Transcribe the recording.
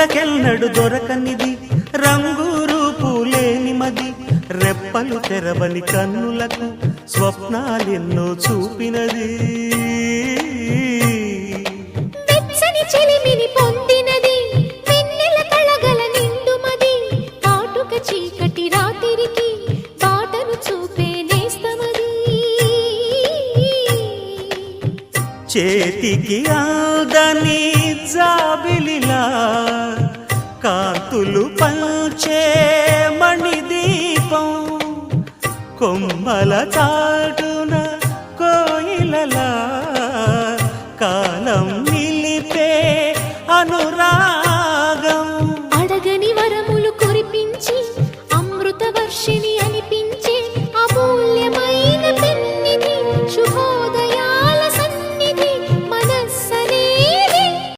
కన్నులకెన్నడు దొరకనిది రంగు రూపు లేని మది రెప్పలు తెరవని కన్నులకు స్వప్నాలెన్నో చూపినది వెచ్చని చెలిమిని పొందినది వెన్నెల కళగల నిండుమది కాటుక చీకటి రాత్రికి బాటను చూపే నేస్తమది చేతికి ఆదని జాబిలిలా కాంతులు పంచే మణిదీపం కొమ్మల చాటున కోయిలలా కాలం నిలిపే అనురా